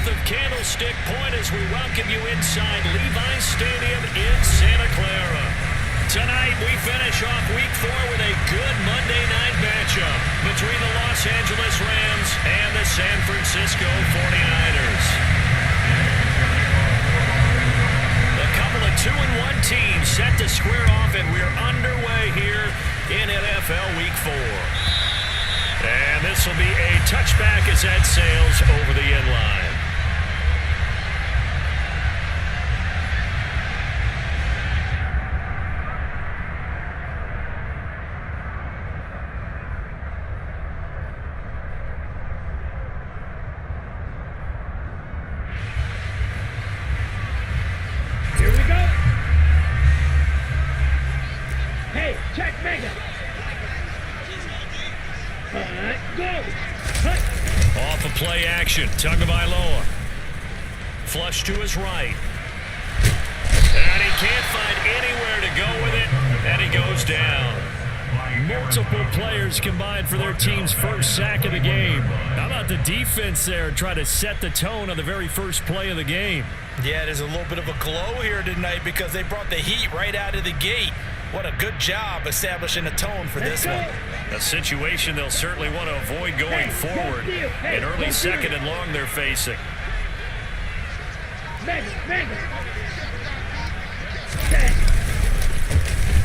north of Candlestick Point as we welcome you inside Levi's Stadium in Santa Clara. Tonight, we finish off Week 4 with a good Monday night matchup between the Los Angeles Rams and the San Francisco 49ers. A couple of 2-1 teams set to square off, and we're underway here in NFL Week 4. And this will be a touchback as that sails over the end line. Here we go. Hey, check mega. Go! Off of play action, Tagovailoa. Flush to his right. And he can't find anywhere to go with it, and he goes down. Multiple players combined for their team's first sack of the game. How about the defense there trying to set the tone on the very first play of the game? Yeah, there's a little bit of a glow here tonight because they brought the heat right out of the gate. What a good job establishing a tone for this one. A situation they'll certainly want to avoid going forward. An early second and long they're facing.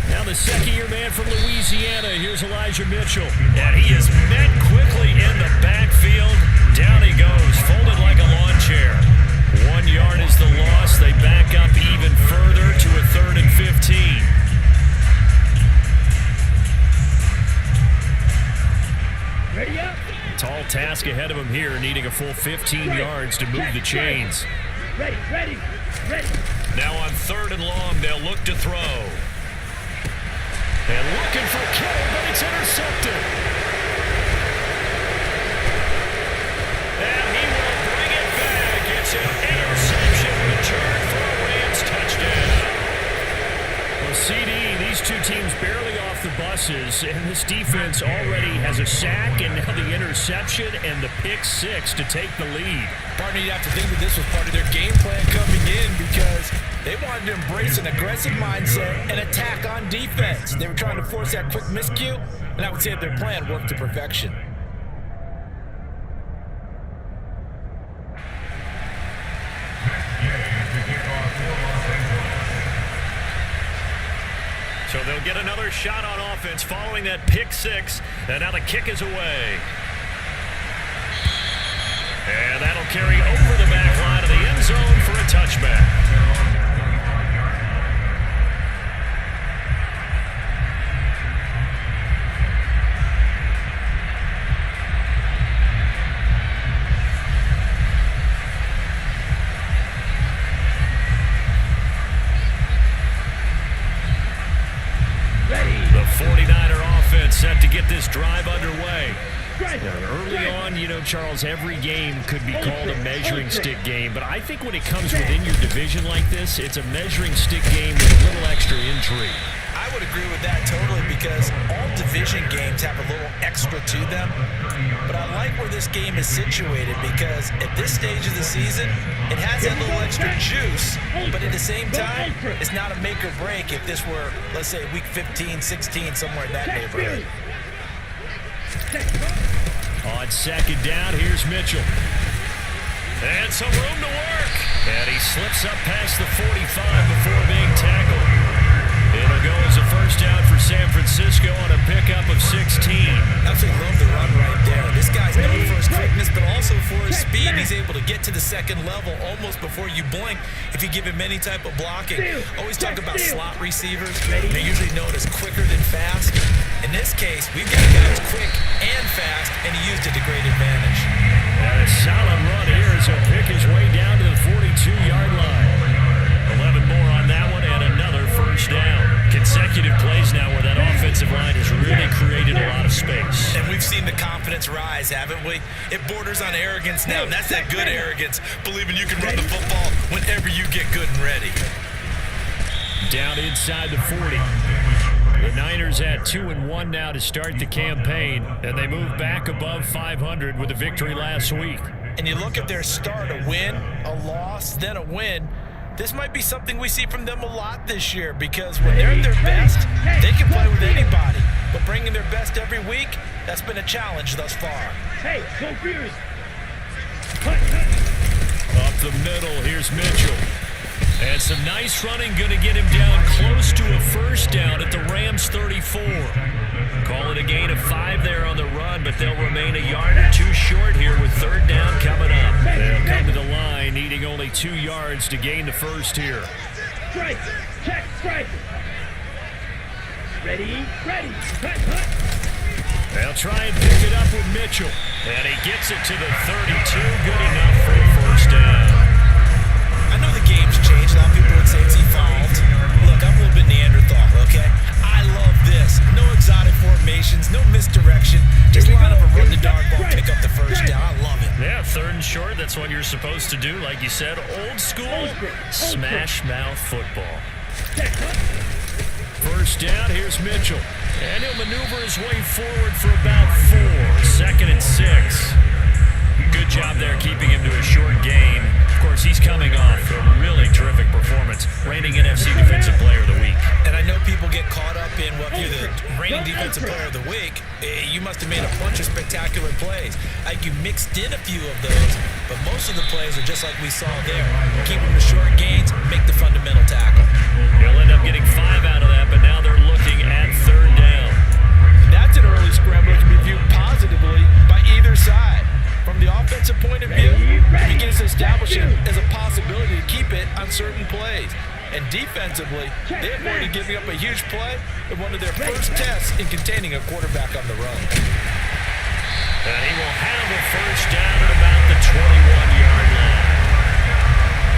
Now the second-year man from Louisiana, here's Elijah Mitchell. And he is met quickly in the backfield. Down he goes, folded like a lawn chair. 1 yard is the loss. They back up even further to a 3rd and 15. Ready up. Tall task ahead of him here, needing a full 15 yards to move the chains. Ready. Now on 3rd and long, they'll look to throw. And looking for Kittle, but it's intercepted. And he will bring it back. It's an interception return for a Rams touchdown. Well, CD, these two teams barely off the buses, and this defense already has a sack and now the interception and the pick six to take the lead. Partner, you have to think that this was part of their game plan coming in because they wanted to embrace an aggressive mindset and attack on defense. They were trying to force that quick miscue, and I would say that their plan worked to perfection. So they'll get another shot on offense following that pick six, and now the kick is away. And that'll carry over the back line of the end zone for a touchback. The 49er offense set to get this drive underway. Early on, you know, Charles, every game could be called a measuring stick game, but I think when it comes within your division like this, it's a measuring stick game with a little extra intrigue. I would agree with that totally because all division games have a little extra to them. But I like where this game is situated because at this stage of the season, it has that little extra juice, but at the same time, it's not a make or break if this were, let's say, week 15, 16, somewhere in that neighborhood. On second down, here's Mitchell. And some room to work. And he slips up past the 45 before being tackled. It'll go as a first down for San Francisco on a pickup of 16. Absolutely love the run right there. This guy's known for his quickness, but also for his speed. He's able to get to the second level almost before you blink if you give him any type of blocking. Always talk about slot receivers. They're usually known as quicker than fast. In this case, we've got a guy who's quick and fast, and he used it to great advantage. And a solid run here as he'll pick his way down to the 42-yard line. 11 more on that one and another first down. Consecutive plays now where that offensive line has really created a lot of space. And we've seen the confidence rise, haven't we? It borders on arrogance now, and that's that good arrogance, believing you can run the football whenever you get good and ready. Down inside the 40. The Niners at 2-1 now to start the campaign, and they move back above 500 with a victory last week. and you look at their start, a win, a loss, then a win, this might be something we see from them a lot this year, because when they're at their best, they can play with anybody. But bringing their best every week, that's been a challenge thus far. Hey, go Fierce. Up the middle, here's Mitchell. And some nice running, going to get him down close to a first down at the Rams 34. Call it a gain of 5 there on the run, but they'll remain a yard or 2 short here with third down coming up. They'll come to the line, needing only 2 yards to gain the first here. Strike. Check. Strike. Ready. They'll try and pick it up with Mitchell. And he gets it to the 32. Good enough for a first down. I know the game's changed. A lot of people would say it's evolved. Look, I'm a little bit Neanderthal, okay? I love this. No exotic formations, no misdirection. Just line up a run the dog ball, pick up the first down. I love it. Yeah, third and short, that's what you're supposed to do. Like you said, old school, smash mouth football. First down, here's Mitchell. And he'll maneuver his way forward for about 4. Second and 6. Good job there keeping him to a short gain. Of course, he's coming off a really terrific performance, reigning NFC Defensive Player of the Week. And I know people get caught up in, well, if you're the reigning Defensive Player of the Week, you must have made a bunch of spectacular plays. Like you mixed in a few of those, but most of the plays are just like we saw there. Keep them to short gains, make the fundamental tackle. They'll end up getting 5 out of that, but now they're looking at third down. That's an early scramble that can be viewed positively by either side. From the offensive point of view, it begins to establish it as a possibility to keep it on certain plays. And defensively, they avoided giving up a huge play in one of their first tests in containing a quarterback on the run. And he will have a first down at about the 21-yard line.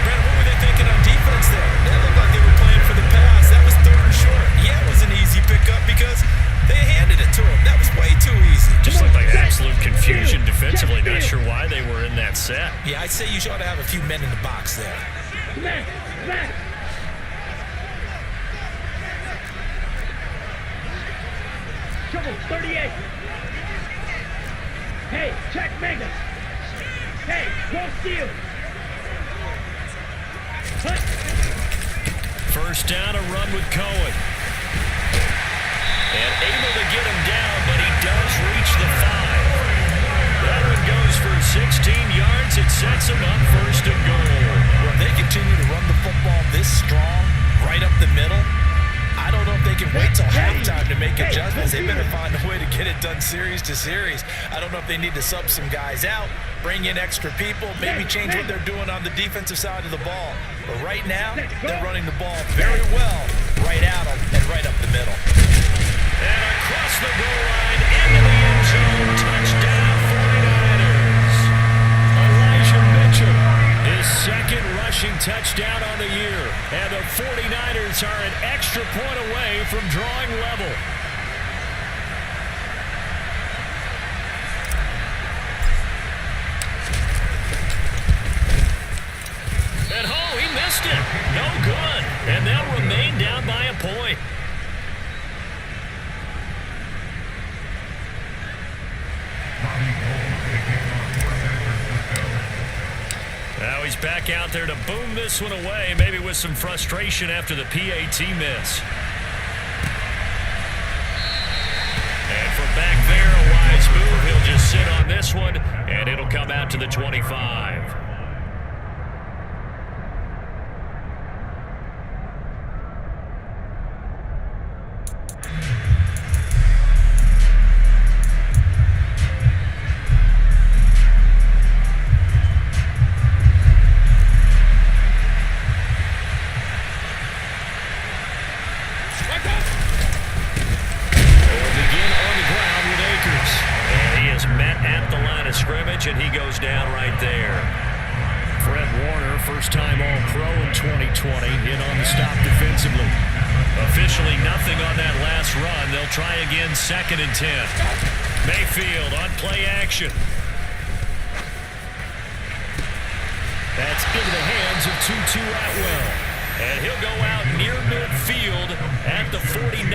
Brandon, what were they thinking on defense there? They looked like they were playing for the pass. That was third and short. Yeah, it was an easy pickup because they handed it to him. That was way too easy. Just looked like absolute confusion defensively. Not sure why they were in that set. Yeah, I'd say you ought to have a few men in the box there. Back. Trouble 38. Hey, check Mega. Hey, go steal. First down, a run with Cohen. And able to get him down, but he does reach the 5. That one goes for 16 yards. It sets him up first and goal. Well, they continue to run the football this strong, right up the middle. I don't know if they can wait till halftime to make adjustments. They better find a way to get it done series to series. I don't know if they need to sub some guys out, bring in extra people, maybe change what they're doing on the defensive side of the ball. But right now, they're running the ball very well right at them and right up the middle. And across the goal line, into the end zone, touchdown 49ers. Elijah Mitchell, his second rushing touchdown on the year. And the 49ers are an extra point away from drawing level. And he missed it. No good. And they'll remain down by a point. Now he's back out there to boom this one away, maybe with some frustration after the PAT miss. And from back there, a wise move. He'll just sit on this one, and it'll come out to the 25. And he goes down right there. Fred Warner, first-time All-Pro in 2020, in on the stop defensively. Officially nothing on that last run. They'll try again, second and 10. Mayfield on play action. That's into the hands of Tutu Atwell. And he'll go out near midfield at the 49.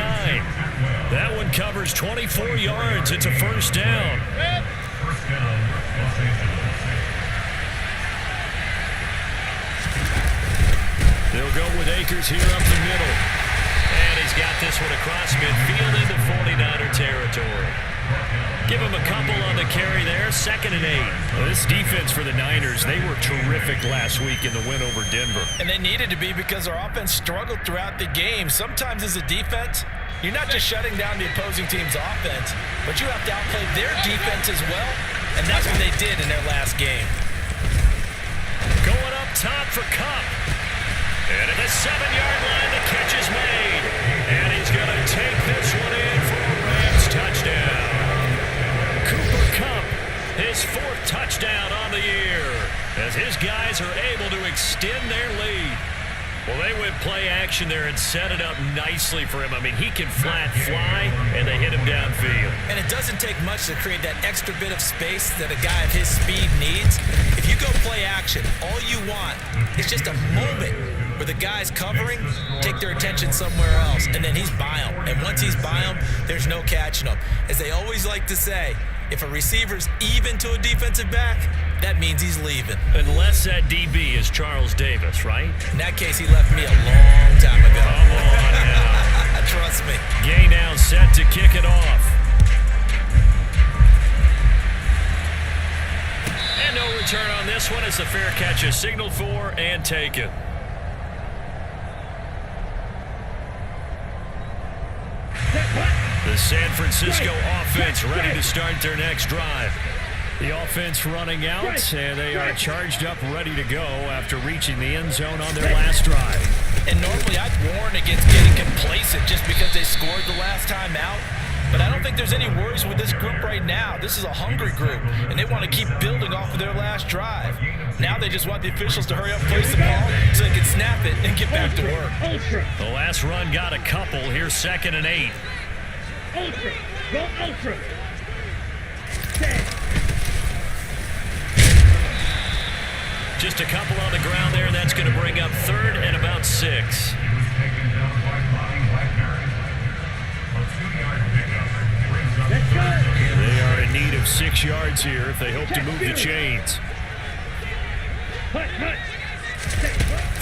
That one covers 24 yards. It's a first down. They'll go with Akers here up the middle. And he's got this one across midfield into 49er territory. Give him a couple on the carry there, 2nd and 8. Well, this defense for the Niners, they were terrific last week in the win over Denver. And they needed to be because our offense struggled throughout the game. Sometimes as a defense, you're not just shutting down the opposing team's offense, but you have to outplay their defense as well, and that's what they did in their last game. Going up top for Cup. And at the 7-yard line, the catch is made. And he's going to take this one in for a Rams touchdown. Cooper Kupp, his 4th touchdown on the year, as his guys are able to extend their lead. Well, they went play action there and set it up nicely for him. I mean, he can flat fly, and they hit him downfield. And it doesn't take much to create that extra bit of space that a guy of his speed needs. If you go play action, all you want is just a moment where the guys covering take their attention somewhere else, and then he's by him. And once he's by him, there's no catching him. As they always like to say, if a receiver's even to a defensive back, that means he's leaving. Unless that DB is Charles Davis, right? In that case, he left me a long time ago. Come on now. Trust me. Gay now set to kick it off. And no return on this one as the fair catch is signaled for and taken. The San Francisco offense ready to start their next drive. The offense running out, and they are charged up, ready to go after reaching the end zone on their last drive. And normally I'd warn against getting complacent just because they scored the last time out. But I don't think there's any worries with this group right now. This is a hungry group, and they want to keep building off of their last drive. Now they just want the officials to hurry up, place the ball, so they can snap it and get back to work. The last run got a couple. Here's 2nd and 8. Ultra. Go ultra. Just a couple on the ground there. That's going to bring up 3rd and about 6. They are in need of 6 yards here if they hope to move the chains.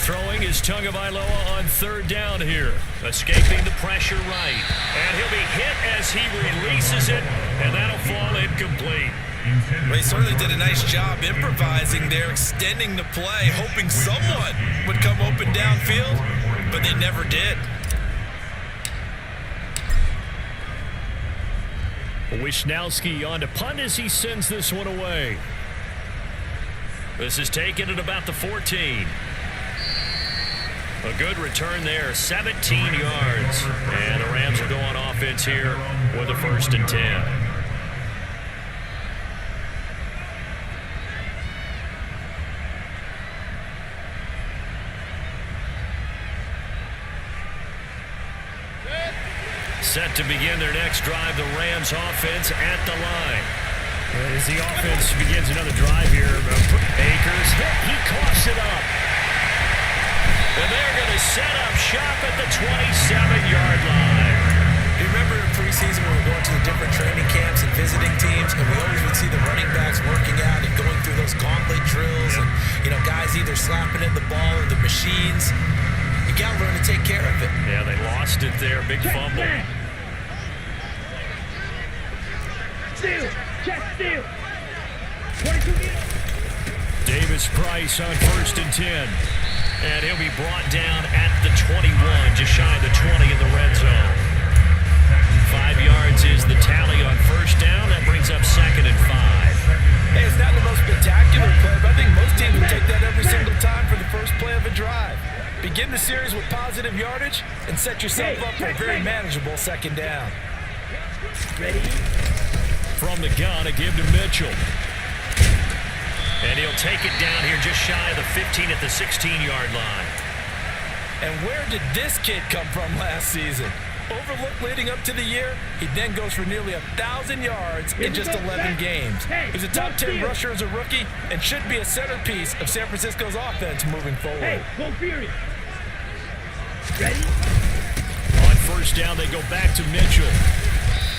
Throwing is Tagovailoa on 3rd down here. Escaping the pressure right. And he'll be hit as he releases it, and that'll fall incomplete. They certainly did a nice job improvising there, extending the play, hoping someone would come open downfield, but they never did. Wisnowski on to punt as he sends this one away. This is taken at about the 14. A good return there, 17 yards. And the Rams will go on offense here with a 1st and 10. Set to begin their next drive, the Rams offense at the line. As the offense begins another drive here, Akers, he coughs it up. And they're going to set up shop at the 27-yard line. You remember in preseason when we were going to the different training camps and visiting teams, and we always would see the running backs working out and going through those gauntlet drills, and guys either slapping at the ball or the machines. You got to learn to take care of it. Yeah, they lost it there. Big fumble. Steal! Check steal! 22 meters. Davis Price on 1st and 10. And he'll be brought down at the 21, just shy of the 20 in the red zone. 5 yards is the tally on 1st down. That brings up 2nd and 5. Hey, it's not the most spectacular play, but I think most teams would take that every single time for the first play of a drive. Begin the series with positive yardage and set yourself up for a very manageable 2nd down. Ready? From the gun, a give to Mitchell. And he'll take it down here just shy of the 15 at the 16-yard line. And where did this kid come from last season? Overlooked leading up to the year, he then goes for nearly 1,000 yards in just 11 games. He's a top 10 rusher as a rookie and should be a centerpiece of San Francisco's offense moving forward. Hey, go furious. Ready? On 1st down, they go back to Mitchell.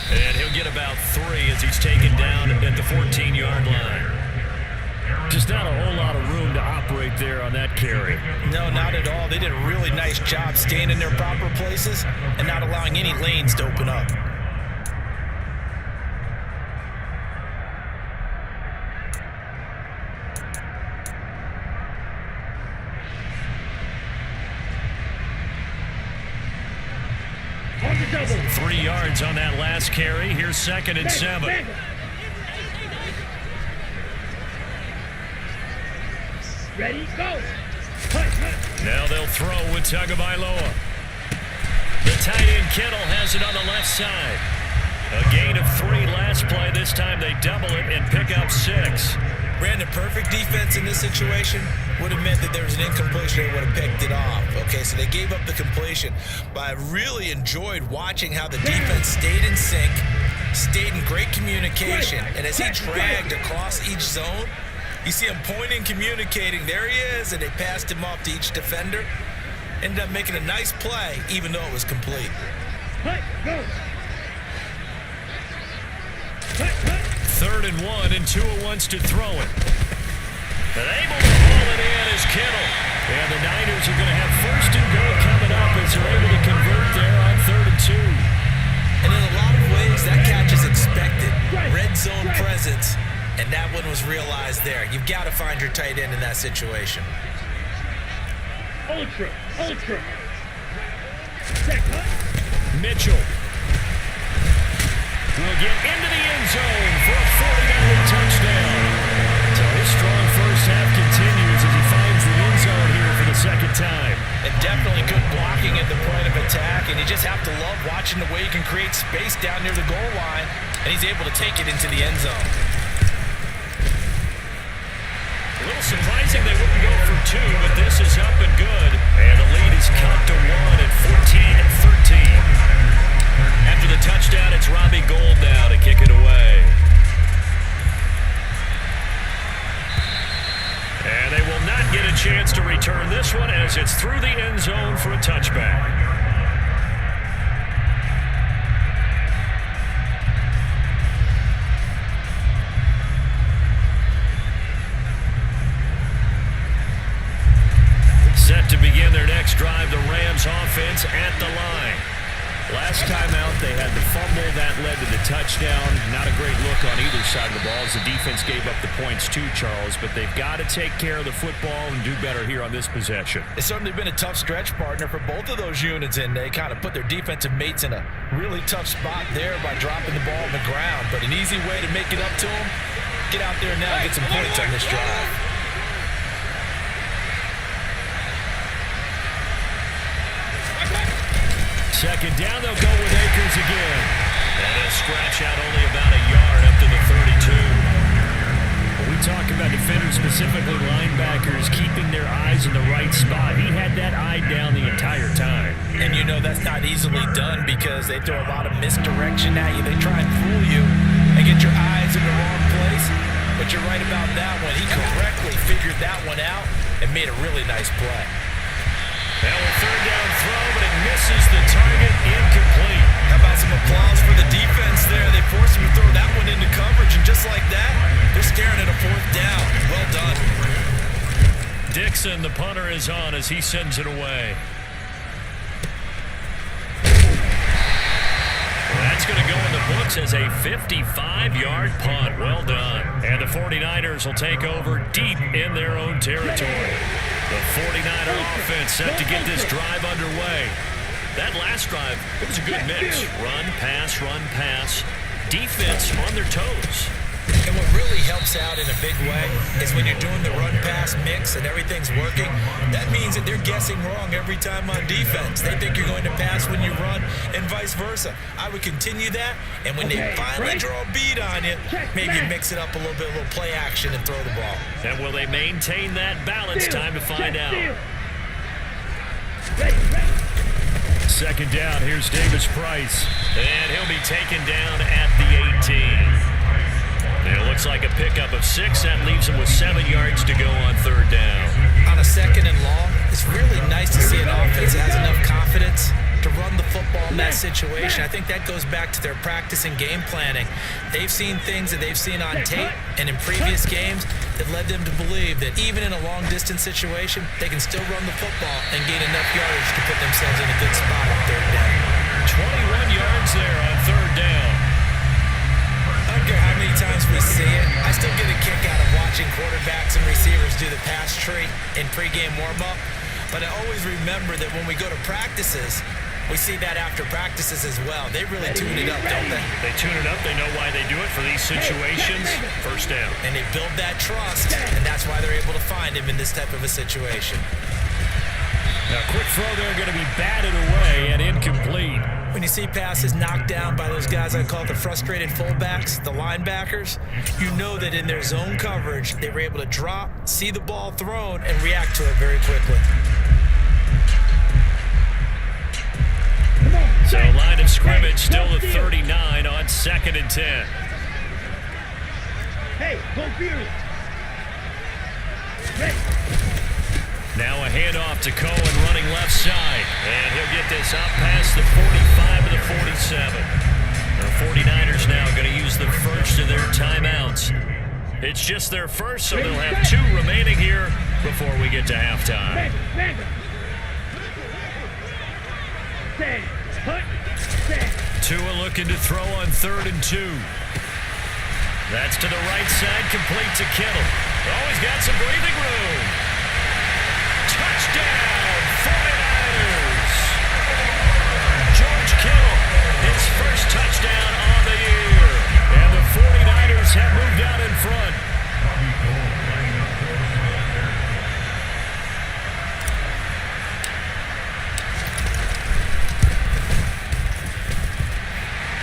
And he'll get about 3 as he's taken down at the 14-yard line. Just not a whole lot of room to operate there on that carry. No, not at all. They did a real nice job staying in their proper places and not allowing any lanes to open up. On the double. 3 yards on that last carry. Here's 2nd and 7. Ready, go. Cut. Now they'll throw with Tagovailoa. The tight end Kittle has it on the left side. A gain of 3 last play. This time they double it and pick up 6. Brandon, perfect defense in this situation would have meant that there was an incompletion. They would have picked it off. Okay, so they gave up the completion. But I really enjoyed watching how the defense stayed in sync, stayed in great communication. And as he dragged across each zone, you see him pointing, communicating. There he is, and they passed him off to each defender. Ended up making a nice play, even though it was complete. Cut, go. 3rd and 1, and Tua wants to throw it. But able to haul it in is Kittle. And the Niners are going to have 1st and goal coming up as they're able to convert there on 3rd and 2. And in a lot of ways, that catch is expected. Red zone presence, and that one was realized there. You've got to find your tight end in that situation. Ultra. Set, cut. Mitchell will get into the end zone for a 49-yard touchdown. So his strong first half continues as he finds the end zone here for the 2nd time. And definitely good blocking at the point of attack, and you just have to love watching the way he can create space down near the goal line, and he's able to take it into the end zone. A little surprising they wouldn't go for 2, but this is up and good. And the lead is cut to 1 at 14-13. After the touchdown, it's Robbie Gould now to kick it away. And they will not get a chance to return this one as it's through the end zone for a touchback. Set to begin their next drive, the Rams offense at the line. Last time out, they had the fumble that led to the touchdown. Not a great look on either side of the ball as the defense gave up the points too, Charles, but they've got to take care of the football and do better here on this possession. It's certainly been a tough stretch, partner, for both of those units, and they kind of put their defensive mates in a really tough spot there by dropping the ball on the ground. But an easy way to make it up to them, get out there now and get some points on this drive. 2nd down, they'll go with Akers again. And a scratch out only about a yard up to the 32. When we talk about defenders, specifically linebackers, keeping their eyes in the right spot, he had that eye down the entire time. And you know that's not easily done because they throw a lot of misdirection at you. They try and fool you and get your eyes in the wrong place. But you're right about that one. He correctly figured that one out and made a really nice play. Now a 3rd down throw, but it misses the target, incomplete. How about some applause for the defense there? They forced him to throw that one into coverage, and just like that, they're staring at a 4th down. Well done. Dixon, the punter, is on as he sends it away. That's going to go in the books as a 55-yard punt. Well done. And the 49ers will take over deep in their own territory. The 49er offense set to get this drive underway. That last drive, it was a good mix. Run, pass. Defense on their toes. And what really helps out in a big way is when you're doing the run-pass mix and everything's working, that means that they're guessing wrong every time on defense. They think you're going to pass when you run and vice versa. I would continue that, and when they finally draw a bead on you, maybe mix it up a little bit, a little play action and throw the ball. And will they maintain that balance? Time to find out. 2nd down, here's Davis Price. And he'll be taken down at the 18. It looks like a pickup of 6. That leaves him with 7 yards to go on 3rd down. On a 2nd and long, it's really nice to see an offense that has enough confidence to to run the football in that situation. I think that goes back to their practice and game planning. They've seen things that they've seen on tape and in previous games that led them to believe that even in a long-distance situation, they can still run the football and gain enough yardage to put themselves in a good spot on third down. 21 yards there on third down. I don't care how many times we see it. I still get a kick out of watching quarterbacks and receivers do the pass tree in pregame warm-up. But I always remember that when we go to practices, we see that after practices as well. They really tune it up, don't they? They tune it up. They know why they do it for these situations. First down. And they build that trust, and that's why they're able to find him in this type of a situation. Now, quick throw there, going to be batted away and incomplete. When you see passes knocked down by those guys I call the frustrated fullbacks, the linebackers, you know that in their zone coverage, they were able to drop, see the ball thrown, and react to it very quickly. So line of scrimmage still at 39 on 2nd and 10. Hey, go Fury. Now a handoff to Cohen running left side. And he'll get this up past the 45 to the 47. The 49ers now going to use the first of their timeouts. It's just their first, so they'll have 2 remaining here before we get to halftime. Tua looking to throw on 3rd and 2. That's to the right side, complete to Kittle. Oh, he's got some breathing room. Touchdown, 49ers. George Kittle, his first touchdown on the year. And the 49ers have moved out in front.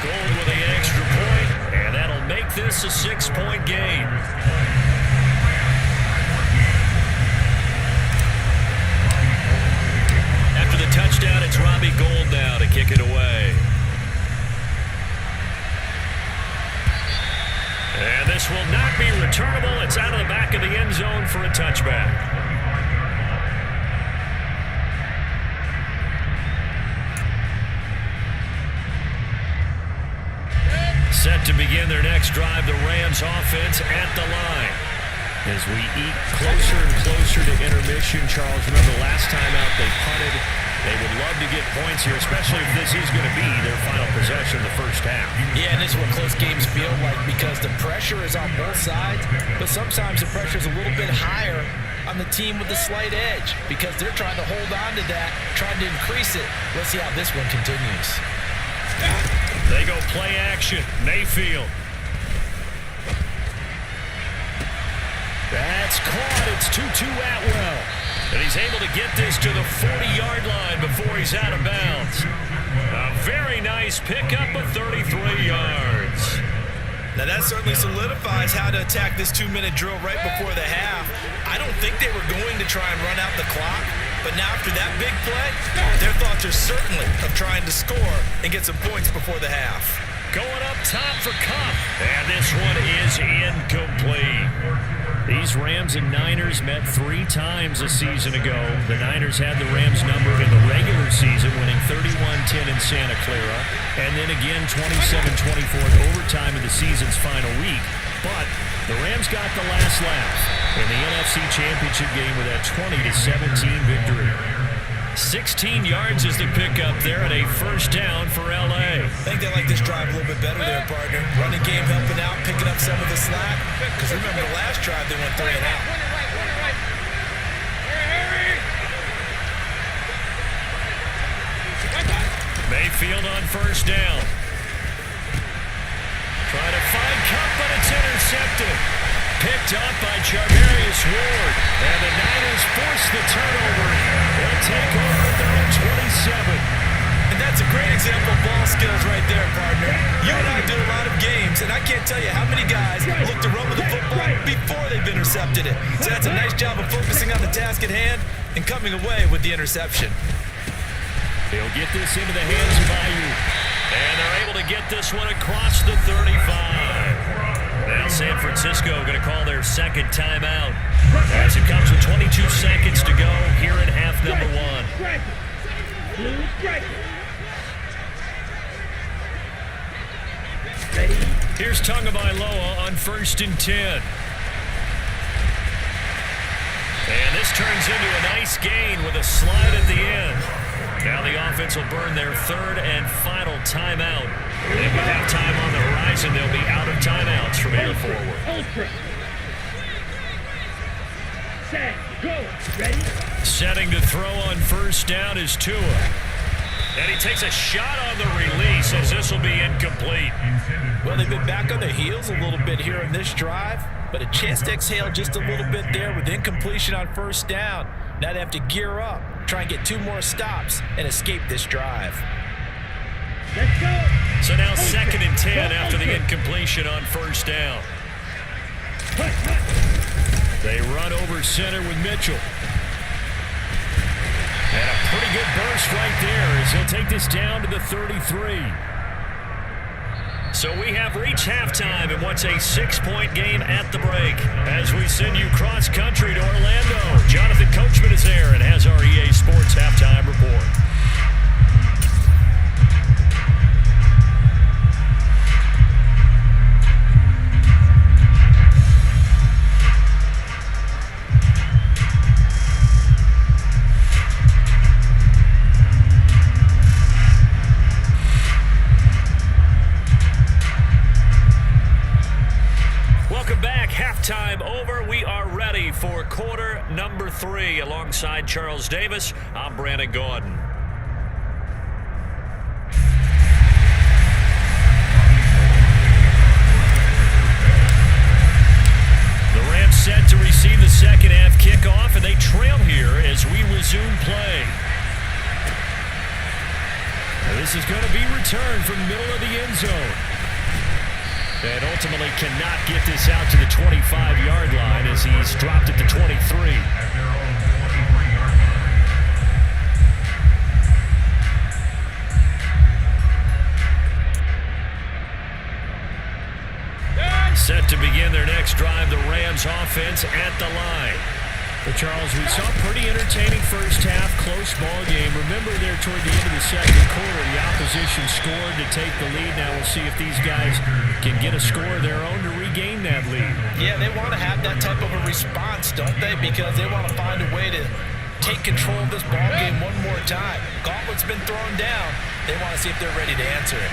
Gold with the extra point, and that'll make this a 6-point game. After the touchdown, it's Robbie Gould now to kick it away. And this will not be returnable. It's out of the back of the end zone for a touchback. Set to begin their next drive, the Rams offense at the line. As we eat closer and closer to intermission, Charles, remember last time out they punted. They would love to get points here, especially if this is going to be their final possession of the first half. Yeah, and this is what close games feel like because the pressure is on both sides, but sometimes the pressure is a little bit higher on the team with the slight edge because they're trying to hold on to that, trying to increase it. Let's see how this one continues. They go play action. Mayfield. That's caught. It's 2-2 Atwell. And he's able to get this to the 40-yard line before he's out of bounds. A very nice pickup of 33 yards. Now that certainly solidifies how to attack this 2-minute drill right before the half. I don't think they were going to try and run out the clock, but now after that big play, their thoughts are certainly of trying to score and get some points before the half. Going up top for Kupp, and this one is incomplete. These Rams and Niners met 3 times a season ago. The Niners had the Rams number in the regular season, winning 31-10 in Santa Clara, and then again 27-24 in overtime in the season's final week. But the Rams got the last laugh in the NFC Championship game with that 20-17 victory. 16 yards is the pickup there at a first down for L.A. I think they like this drive a little bit better there, partner. Running game helping out, picking up some of the slack. Because remember the last drive they went 3 and out. Mayfield on first down. Try to find Kupp, but it's intercepted. Picked up by Charvarius Ward. And the Niners force the turnover. They'll take over at their own 27. And that's a great example of ball skills right there, partner. You and I do a lot of games, and I can't tell you how many guys look to run with the football before they've intercepted it. So that's a nice job of focusing on the task at hand and coming away with the interception. They'll get this into the hands of Ayuk. And they're able to get this one across the 35. Now San Francisco going to call their second timeout as it comes with 22 seconds to go here in half number 1. Ready? Here's Tagovailoa on 1st and 10. And this turns into a nice gain with a slide at the end. Now the offense will burn their 3rd and final timeout. And with halftime on the horizon, they'll be out of timeouts from here forward. Ultra. Set. Go. Ready? Setting to throw on 1st down is Tua. And he takes a shot on the release as this will be incomplete. Well, they've been back on their heels a little bit here in this drive, but a chance to exhale just a little bit there with incompletion on 1st down. Now they have to gear up, try and get 2 more stops, and escape this drive. Let's go. So now 2nd and 10 after the incompletion on 1st down. They run over center with Mitchell. And a pretty good burst right there as he'll take this down to the 33. So we have reached halftime in what's a 6-point game at the break. As we send you cross-country to Orlando, Jonathan Coachman is there and has our EA Sports Halftime Report. Halftime over. We are ready for quarter number 3. Alongside Charles Davis, I'm Brandon Gordon. The Rams set to receive the second half kickoff, and they trail here as we resume play. Now this is going to be returned from the middle of the end zone. And ultimately cannot get this out to the 25-yard line as he's dropped at the 23. Set to begin their next drive, the Rams offense at the line. But Charles, we saw a pretty entertaining first half, close ball game. Remember there toward the end of the second quarter, the opposition scored to take the lead. Now we'll see if these guys can get a score of their own to regain that lead. Yeah, they want to have that type of a response, don't they? Because they want to find a way to take control of this ball game one more time. Gauntlet's been thrown down. They want to see if they're ready to answer it.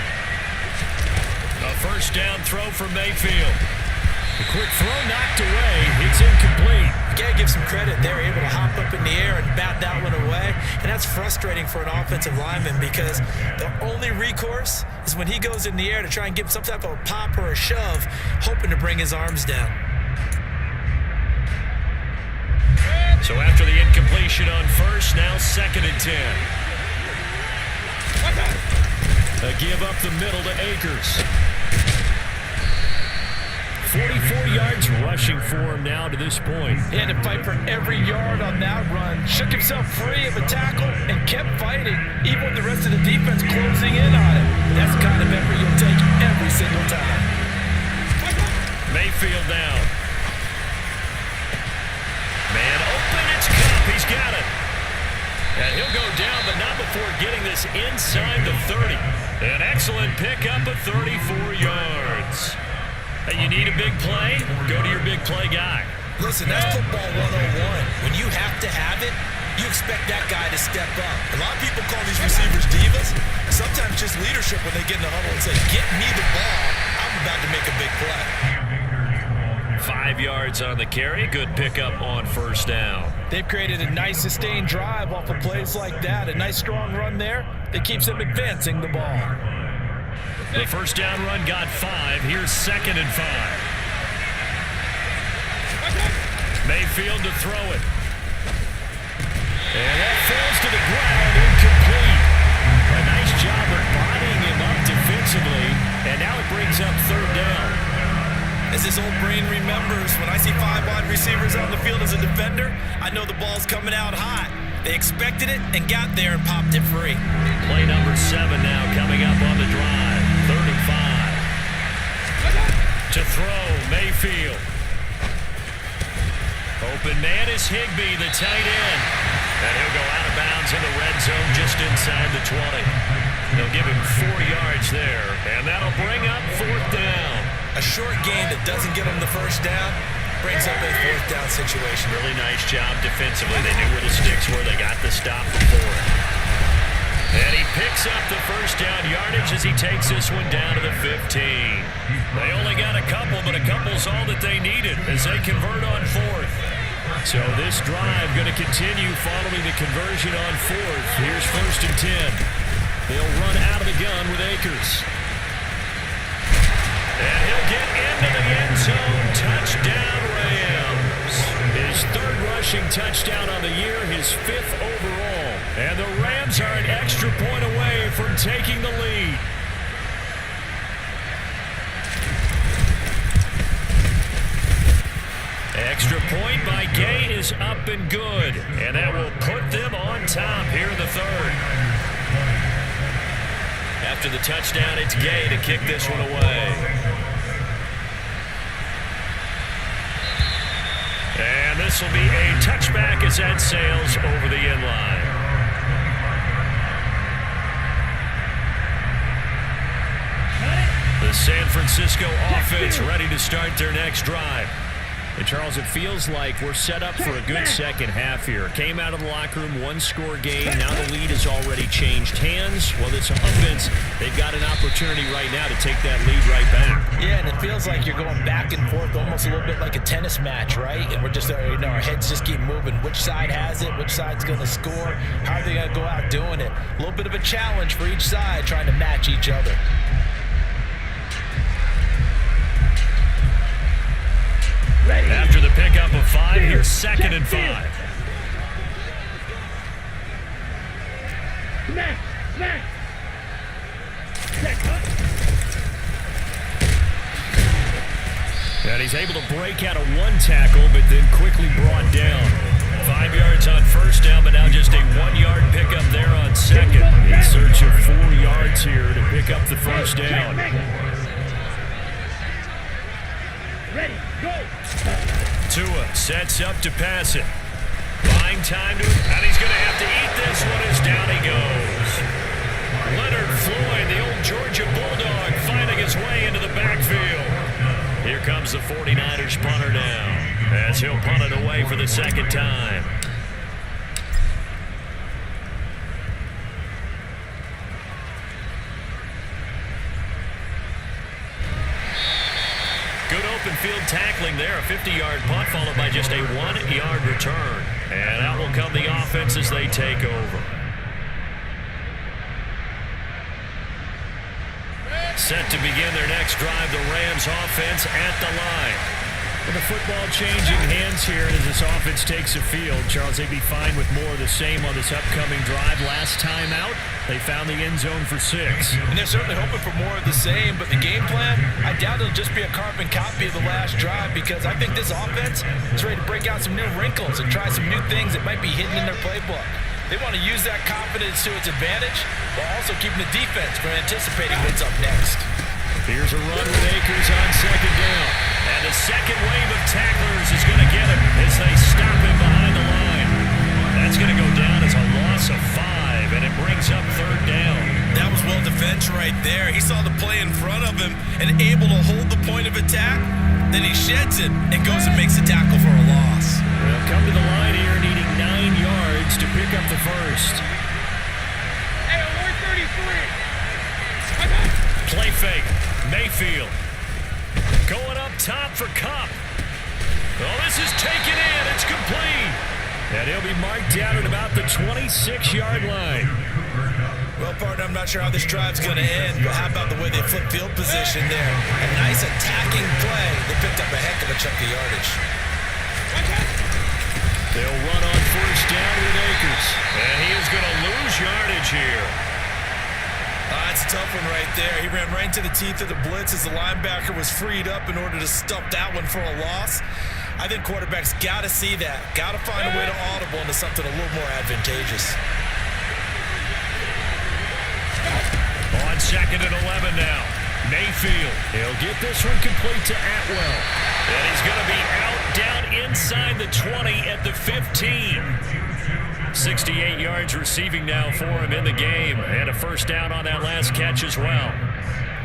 A 1st down throw from Mayfield. A quick throw knocked away. It's incomplete. You got to give some credit. They're able to hop up in the air and bat that one away. And that's frustrating for an offensive lineman because the only recourse is when he goes in the air to try and give some type of a pop or a shove, hoping to bring his arms down. So after the incompletion on 1st, now 2nd and 10. A give up the middle to Akers. 44 yards rushing for him now to this point. He had to fight for every yard on that run. Shook himself free of a tackle and kept fighting, even with the rest of the defense closing in on him. That's the kind of effort you'll take every single time. Mayfield down. Man open, it's Cup. He's got it. And he'll go down, but not before getting this inside the 30. An excellent pickup of 34 yards. Hey, you need a big play? Go to your big play guy. Listen, that's football 101. When you have to have it, you expect that guy to step up. A lot of people call these receivers divas. Sometimes just leadership when they get in the huddle and say, get me the ball. I'm about to make a big play. 5 yards on the carry. Good pickup on 1st down. They've created a nice sustained drive off of plays like that. A nice strong run there that keeps them advancing the ball. The 1st down run got 5. Here's 2nd and 5. Mayfield to throw it. And that falls to the ground, incomplete. A nice job of bodying him up defensively. And now it brings up 3rd down. As his old brain remembers, when I see 5 wide receivers on the field as a defender, I know the ball's coming out hot. They expected it and got there and popped it free. Play number 7 now coming up on the drive. 3rd and 5. To throw, Mayfield. Open man is Higbee, the tight end. And he'll go out of bounds in the red zone just inside the 20. They'll give him 4 yards there, and that'll bring up 4th down. A short gain that doesn't get them the first down brings up a 4th down situation. Really nice job defensively. They knew where the sticks were. They got the stop before it. And he picks up the first down yardage as he takes this one down to the 15. They only got a couple, but a couple's all that they needed as they convert on 4th. So this drive going to continue following the conversion on 4th. Here's 1st and 10. They'll run out of the gun with Akers. And he'll get into the end zone. Touchdown, Rams. His 3rd rushing touchdown on the year, his 5th overall. And the Rams are an extra point away from taking the lead. Extra point by Gay is up and good. And that will put them on top here in the 3rd. After the touchdown, it's Gay to kick this one away. And this will be a touchback as that sails over the end line. The San Francisco offense ready to start their next drive. And Charles, it feels like we're set up for a good second half here. Came out of the locker room, 1-score game. Now the lead has already changed hands. Well, this offense, they've got an opportunity right now to take that lead right back. Yeah, and it feels like you're going back and forth almost a little bit like a tennis match, right? And we're just, our heads just keep moving. Which side has it? Which side's going to score? How are they going to go out doing it? A little bit of a challenge for each side trying to match each other. After the pickup of 5, here's 2nd and 5. Smack! And he's able to break out of 1 tackle, but then quickly brought down. 5 yards on 1st down, but now just a 1-yard pickup there on 2nd. In search of 4 yards here to pick up the 1st down. Ready, go! Tua sets up to pass it. Buying time to him, and he's going to have to eat this one as down he goes. Leonard Floyd, the old Georgia Bulldog, finding his way into the backfield. Here comes the 49ers punter now, as he'll punt it away for the 2nd time. Good open field tackling there, a 50-yard punt followed by just a 1-yard return. And out will come the offense as they take over. Set to begin their next drive, the Rams offense at the line. With the football changing hands here as this offense takes the field, Charles, they'd be fine with more of the same on this upcoming drive. Last time out, they found the end zone for 6. And they're certainly hoping for more of the same, but the game plan, I doubt it'll just be a carbon copy of the last drive, because I think this offense is ready to break out some new wrinkles and try some new things that might be hidden in their playbook. They want to use that confidence to its advantage while also keeping the defense from anticipating what's up next. Here's a run with Akers on 2nd down. And the second wave of tacklers is going to get him as they stop him behind the line. That's going to go down as a loss of 5, and it brings up 3rd down. That was well defense right there. He saw the play in front of him and able to hold the point of attack. Then he sheds it and goes and makes a tackle for a loss. They'll come to the line here needing 9 yards to pick up the 1st. Hey, 133. Play fake. Mayfield going up top for Cup. Oh, this is taken in. It's complete. And he'll be marked down at about the 26-yard line. Well, partner, I'm not sure how this drive's going to end, but how about the way they flip field position there? A nice attacking play. They picked up a heck of a chunk of yardage. They'll run on 1st down with Akers. And he is going to lose yardage here. That's a tough one right there. He ran right into the teeth of the blitz as the linebacker was freed up in order to stuff that one for a loss. I think quarterbacks got to see that. Got to find a way to audible into something a little more advantageous. On 2nd and 11 now. Mayfield. He'll get this one complete to Atwell. And he's going to be out down inside the 20 at the 15. 68 yards receiving now for him in the game, and a first down on that last catch as well.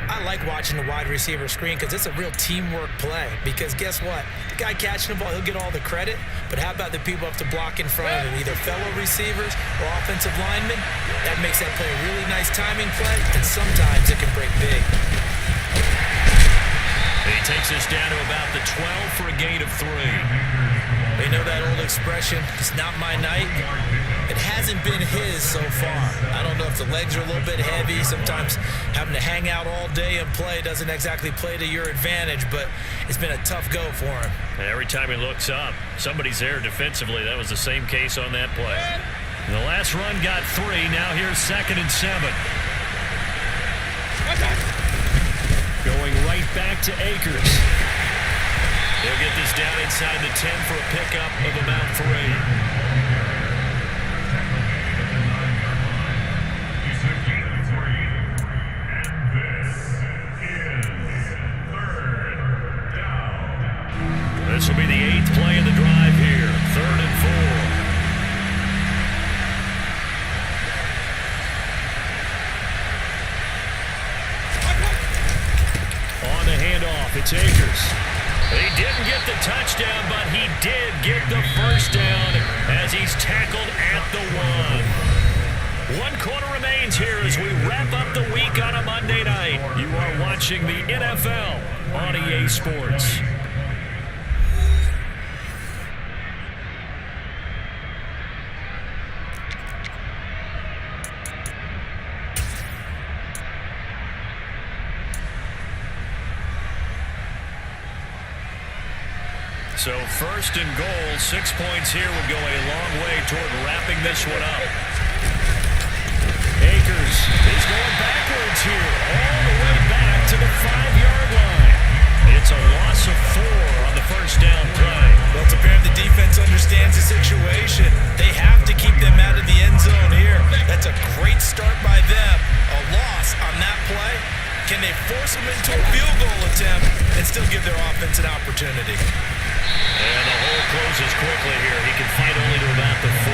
I like watching the wide receiver screen because it's a real teamwork play. Because guess what? The guy catching the ball, he'll get all the credit. But how about the people up to block in front of him, either fellow receivers or offensive linemen? That makes that play a really nice timing play, and sometimes it can break big. He takes us down to about the 12 for a gain of 3. They know that old expression, it's not my night. It hasn't been his so far. I don't know if the legs are a little bit heavy. Sometimes having to hang out all day and play doesn't exactly play to your advantage, but it's been a tough go for him. And every time he looks up, somebody's there defensively. That was the same case on that play. And the last run got 3. Now here's 2nd and 7. Going right back to Akers. He'll get this down inside the 10 for a pickup of about 3. This will be the 8th play of the drive here. 3rd and 4. On the handoff, it's Akers. He didn't get the touchdown, but he did get the first down as he's tackled at the 1. 1 quarter remains here as we wrap up the week on a Monday night. You are watching the NFL on EA Sports. So 1st and goal, 6 points here would go a long way toward wrapping this one up. Akers is going backwards here, all the way back to the 5-yard line. It's a loss of 4 on the first down play. Well, it's apparent the defense understands the situation. They have to keep them out of the end zone here. That's a great start by them. A loss on that play. Can they force them into a field goal attempt and still give their offense an opportunity? And the hole closes quickly here. He can fight only to about the 4.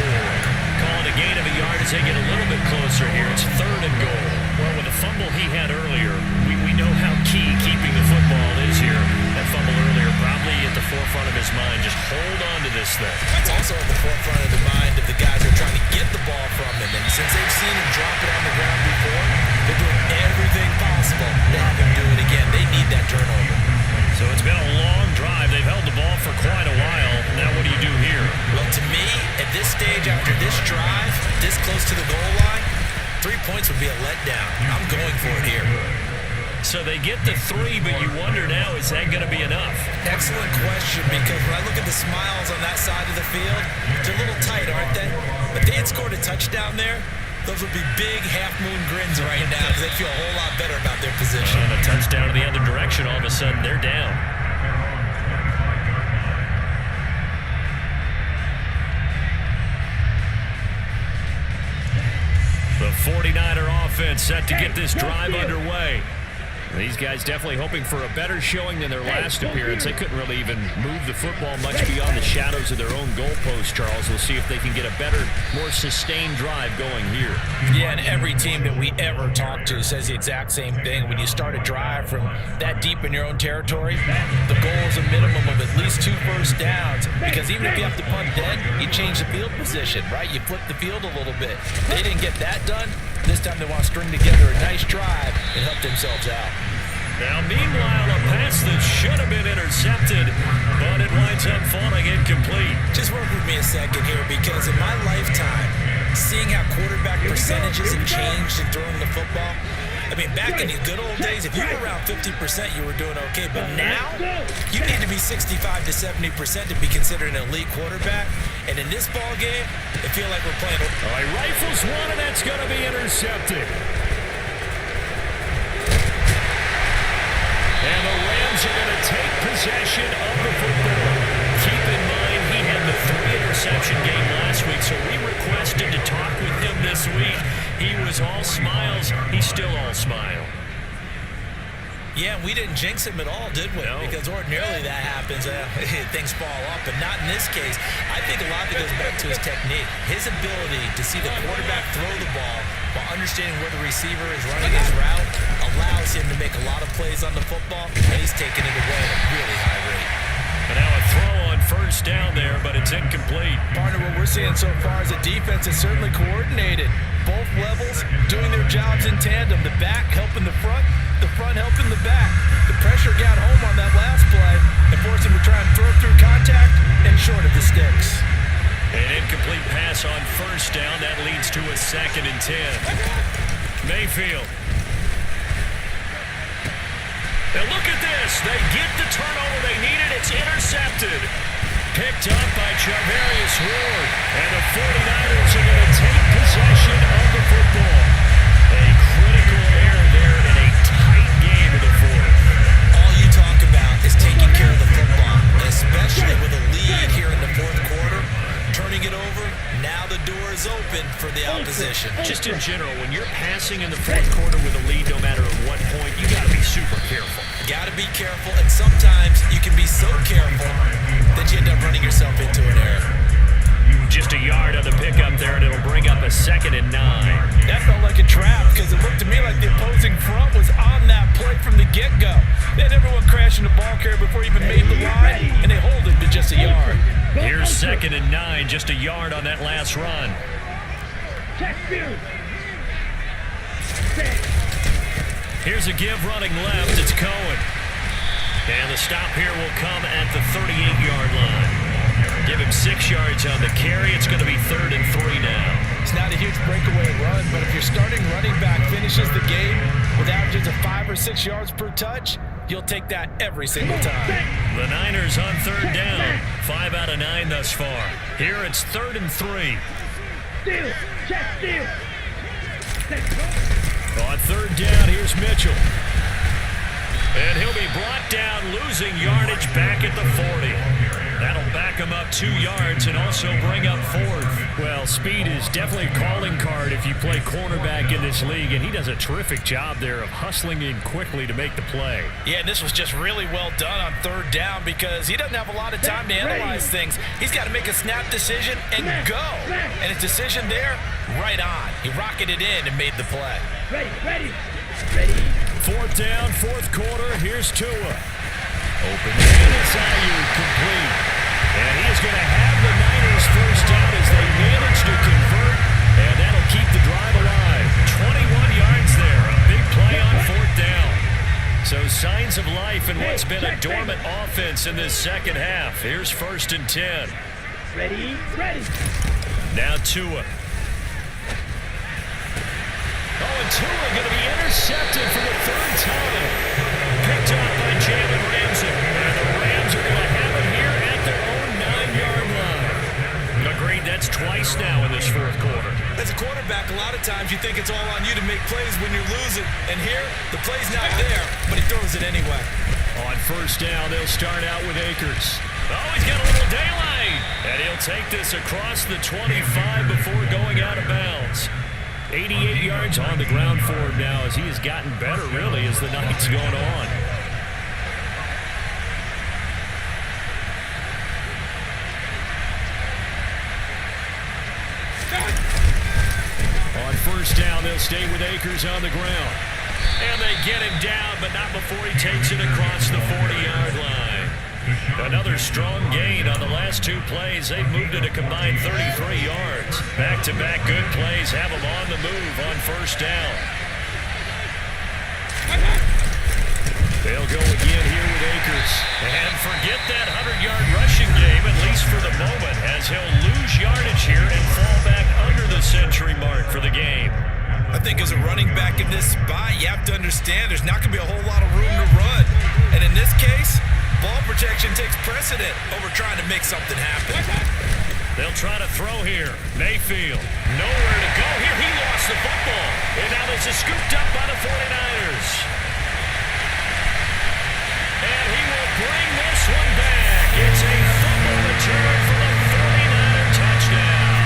Calling a gain of a yard as they get a little bit closer here. It's 3rd and goal. Well, with the fumble he had earlier, we know how key keeping the football is here. That fumble earlier probably at the forefront of his mind. Just hold on to this thing. It's also at the forefront of the mind of the guys who are trying to get the ball from him. And since they've seen him drop it on the ground before, they're doing everything possible to have him do it again. They need that turnover. So it's been a long drive. They've held the ball for quite a while. Now what do you do here? Well, to me, at this stage, after this drive, this close to the goal line, 3 points would be a letdown. I'm going for it here. So they get the 3, but you wonder now, is that going to be enough? Excellent question, because when I look at the smiles on that side of the field, they're a little tight, aren't they? If they had scored a touchdown there, those would be big half-moon grins right now because they feel a whole lot better about their position. And a touchdown in the other direction, all of a sudden they're down. The 49er offense set to get this drive underway. These guys definitely hoping for a better showing than their last appearance. They couldn't really even move the football much beyond the shadows of their own goalpost, Charles. We'll see if they can get a better, more sustained drive going here. Yeah, and every team that we ever talk to says the exact same thing. When you start a drive from that deep in your own territory, the goal is a minimum of at least 2 first downs. Because even if you have to punt dead, you change the field position, right? You flip the field a little bit. They didn't get that done. This time they want to string together a nice drive and help themselves out. Now, meanwhile, a pass that should have been intercepted, but it winds up falling incomplete. Just work with me a second here, because in my lifetime, seeing how quarterback percentages have changed in throwing the football, I mean, back in the good old days, if you were around 50%, you were doing okay. But now, you need to be 65 to 70% to be considered an elite quarterback. And in this ball game, I feel like we're playing. All right, rifles one, and that's going to be intercepted. And the Rams are going to take possession of the football. Keep in mind, he had the 3-interception game last week, so we requested to talk with him this week. He was all smiles. He's still all smile. Yeah, we didn't jinx him at all, did we? No. Because ordinarily that happens, things fall off, but not in this case. I think a lot of it goes back to his technique. His ability to see the quarterback throw the ball while understanding where the receiver is running his route allows him to make a lot of plays on the football, and he's taking it away at a really high rate. And now a throw on first down there, but it's incomplete. Partner, what we're seeing so far is the defense is certainly coordinated. Both levels doing their jobs in tandem. The back helping the front helping the back. The pressure got home on that last play and forced him to try and throw through contact and short of the sticks. An incomplete pass on first down. That leads to a 2nd and 10. Mayfield. Now look at this. They get the turnover they needed. It's intercepted. Picked up by Charvarius Ward. And the 49ers are going to take possession of the football. A critical error there in a tight game in the fourth. All you talk about is taking care of the football, especially with a lead here in the fourth quarter. Turning it over, now the door is open for the opposition. Just in general, when you're passing in the fourth quarter with a lead, no matter at what point, you got to be super careful. Got to be careful, and sometimes you can be so careful that you end up running yourself into an error. Just a yard on the pickup there, and it'll bring up a 2nd and 9. That felt like a trap because it looked to me like the opposing front was on that play from the get-go. They had everyone crashing the ball carrier before he even made the line, and they hold him to just a yard. Here's 2nd and 9, just a yard on that last run. Here's a give running left. It's Cohen. And the stop here will come at the 38-yard line. Give him 6 yards on the carry. It's going to be 3rd and 3 now. It's not a huge breakaway run, but if your starting running back finishes the game with averages of 5 or 6 yards per touch, you'll take that every single time. The Niners on 3rd down. 5 out of 9 thus far. Here it's 3rd and 3. On 3rd down, here's Mitchell. And he'll be brought down, losing yardage back at the 40. That'll back him up 2 yards and also bring up 4th. Well, speed is definitely a calling card if you play cornerback in this league, and he does a terrific job there of hustling in quickly to make the play. Yeah, and this was just really well done on 3rd down because he doesn't have a lot of time to analyze things. He's got to make a snap decision and go. And his decision there, right on. He rocketed in and made the play. Ready. 4th down, 4th quarter. Here's Tua. Open man, it's Ayuk, complete. And he is going to have the Niners first down as they manage to convert, and that'll keep the drive alive. 21 yards there, a big play on 4th down. So signs of life in what's been a dormant offense in this second half. Here's 1st and 10. Ready. Now Tua. Oh, and Tua going to be intercepted for the 3rd time. Picked up by Jalen Ramsey. And the Rams are going to have him here at their own 9-yard line. Agreed, that's twice now in this 4th quarter. As a quarterback, a lot of times you think it's all on you to make plays when you're losing. And here, the play's not there, but he throws it anyway. On 1st down, they'll start out with Akers. Oh, he's got a little daylight. And he'll take this across the 25 before going out of bounds. 88 yards on the ground for him now as he has gotten better, really, as the night's gone on. On 1st down, they'll stay with Akers on the ground. And they get him down, but not before he takes it across the 40-yard line. Another strong gain on the last 2 plays. They've moved it a combined 33 yards. Back-to-back good plays have them on the move on 1st down. They'll go again here with Akers. And forget that 100-yard rushing game, at least for the moment, as he'll lose yardage here and fall back under the century mark for the game. I think as a running back in this spot, you have to understand there's not going to be a whole lot of room to run. And in this case, ball protection takes precedent over trying to make something happen. They'll try to throw here. Mayfield, nowhere to go here. He lost the football. And now this is scooped up by the 49ers. And he will bring this one back. It's a fumble return for the 49er touchdown.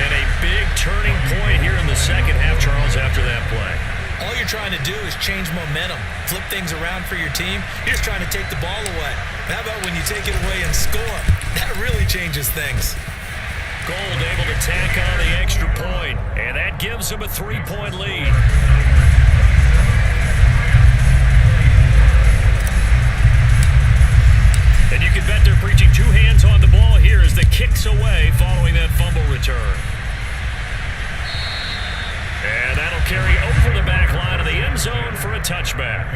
And a big turning point here in the second half, Charles, after that play. All you're trying to do is change momentum, flip things around for your team. You're just trying to take the ball away. How about when you take it away and score? That really changes things. Gold able to tack on the extra point, and that gives him a 3-point lead. And you can bet they're preaching two hands on the ball here as the kick's away following that fumble return. And that'll carry over the back line of the end zone for a touchback.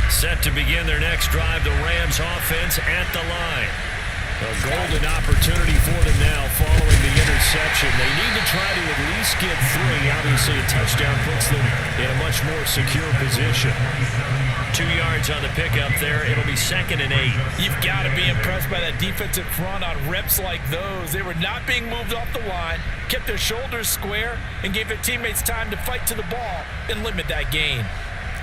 Set to begin their next drive, the Rams offense at the line. A golden opportunity for them now following the interception. They need to try to at least get 3. Obviously, a touchdown puts them in a much more secure position. 2 yards on the pickup there. It'll be 2nd and 8. You've got to be impressed by that defensive front on reps like those. They were not being moved off the line, kept their shoulders square, and gave their teammates time to fight to the ball and limit that gain.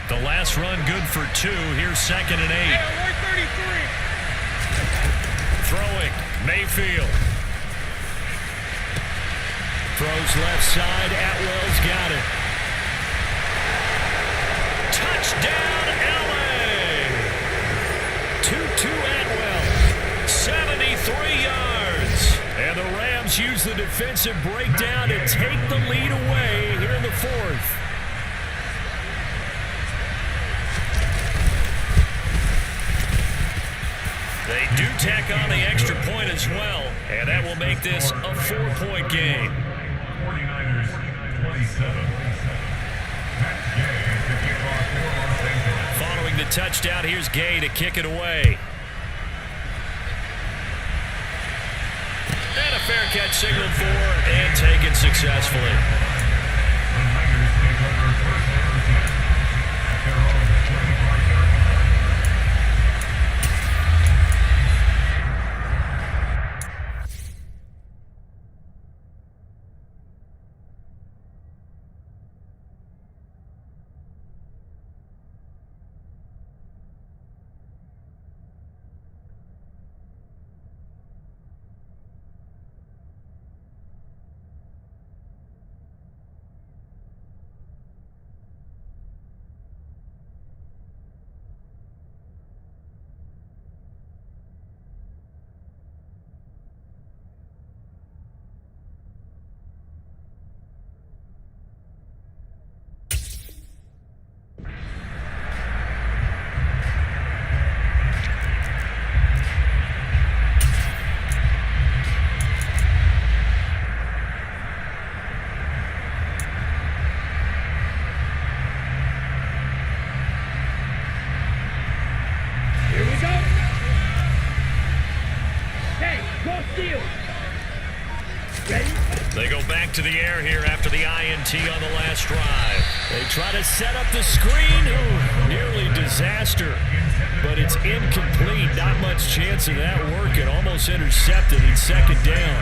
The last run good for 2. Here's 2nd and 8. Yeah, 133. Throwing, Mayfield. Throws left side, Atwell's got it. Touchdown, LA! Tutu Atwell, 73 yards. And the Rams use the defensive breakdown to take the lead away here in the 4th. They do tack on the extra point as well, and that will make this a 4-point game. 49ers 27. Following the touchdown, here's Gay to kick it away. And a fair catch signaled for and taken successfully. They go back to the air here after the INT on the last drive. They try to set up the screen. Ooh, nearly disaster. But it's incomplete. Not much chance of that working. Almost intercepted in 2nd down.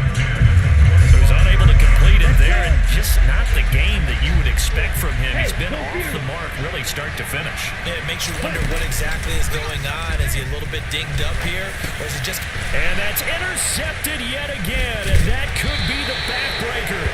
He was unable to complete it there, and just not the game that you would expect from him. He's been off the mark really start to finish. Yeah, it makes you wonder what exactly is going on. Is he a little bit dinged up here, or is it just... And that's intercepted yet again, and that could be the backbreaker.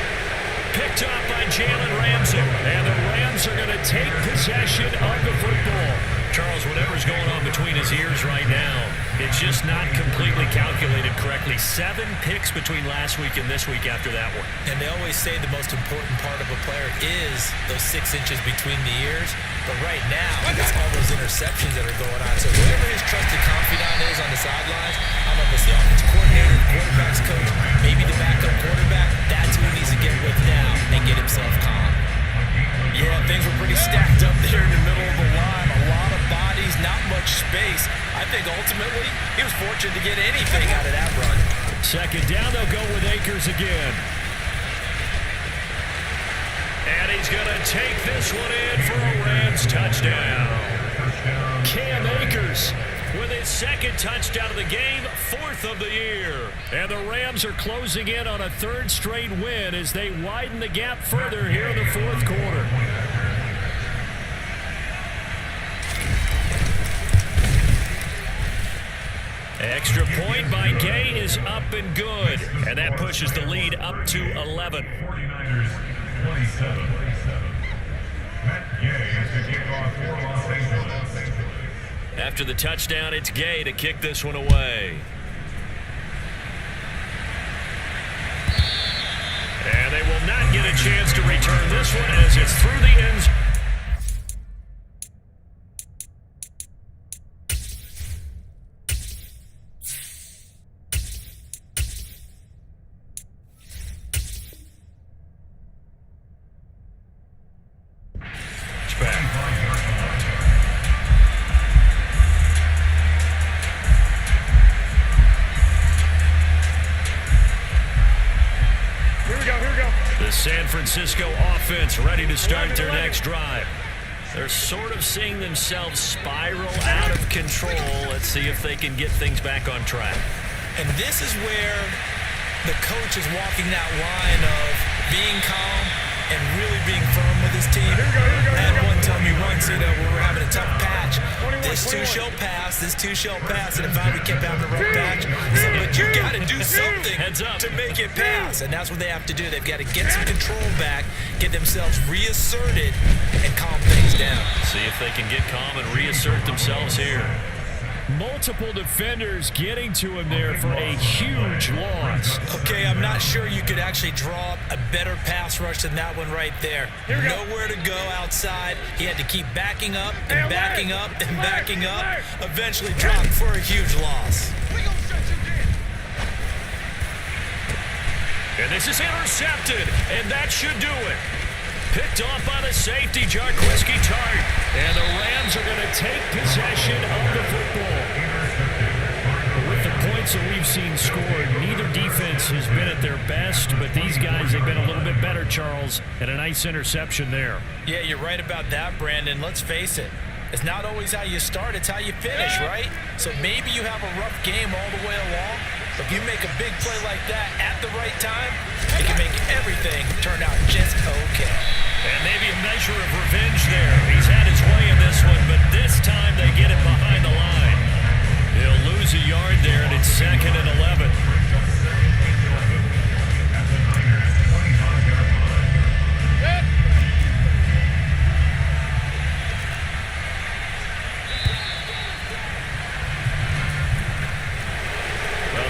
Picked up by Jalen Ramsey, and the Rams are going to take possession of the football. Charles, whatever's going on between his ears right now, it's just not completely calculated correctly. 7 picks between last week and this week after that one. And they always say the most important part of a player is those 6 inches between the ears. But right now, it's all those interceptions that are going on. So whoever his trusted confidant is on the sidelines, I don't know if it's the offensive coordinator, the quarterback's coach, maybe the backup quarterback, that's who he needs to get with now and get himself calm. Yeah, things were pretty stacked up there in the middle of the line. A lot of bodies, not much space. I think ultimately he was fortunate to get anything out of that run. 2nd down, they'll go with Akers again. And he's going to take this one in for a Rams touchdown. Cam Akers with his 2nd touchdown of the game, 4th of the year. And the Rams are closing in on a 3rd straight win as they widen the gap further here in the 4th quarter. Extra point by Gay is up and good. And that pushes the lead up to 11. 49ers 27. Matt Gay is the kickoff for Los Angeles. After the touchdown, it's Gay to kick this one away. And they will not get a chance to return this one as it's through the end zone. The San Francisco offense ready to start their next drive. They're sort of seeing themselves spiral out of control. Let's see if they can get things back on track. And this is where the coach is walking that line of being calm and really being firm with his team. At one time you once, where we're having a tough patch. This too shall pass, this too shall pass. And if I kept having a rough patch, he said, but you got to do something to make it pass. And that's what they have to do. They've got to get some control back, get themselves reasserted, and calm things down. See if they can get calm and reassert themselves here. Multiple defenders getting to him there for a huge loss. Okay, I'm not sure you could actually draw up a better pass rush than that one right there. Nowhere to go outside. He had to keep backing up and backing up and backing up. Eventually dropped for a huge loss. And this is intercepted, and that should do it. Picked off by the safety, Jarquiski Tart. And the Rams are going to take possession of the football. With the points that we've seen scored, neither defense has been at their best, but these guys have been a little bit better, Charles, and a nice interception there. Yeah, you're right about that, Brandon. Let's face it. It's not always how you start, it's how you finish, right? So maybe you have a rough game all the way along, but if you make a big play like that at the right time, it can make everything turn out just okay. And maybe a measure of revenge there. He's had his way in this one, but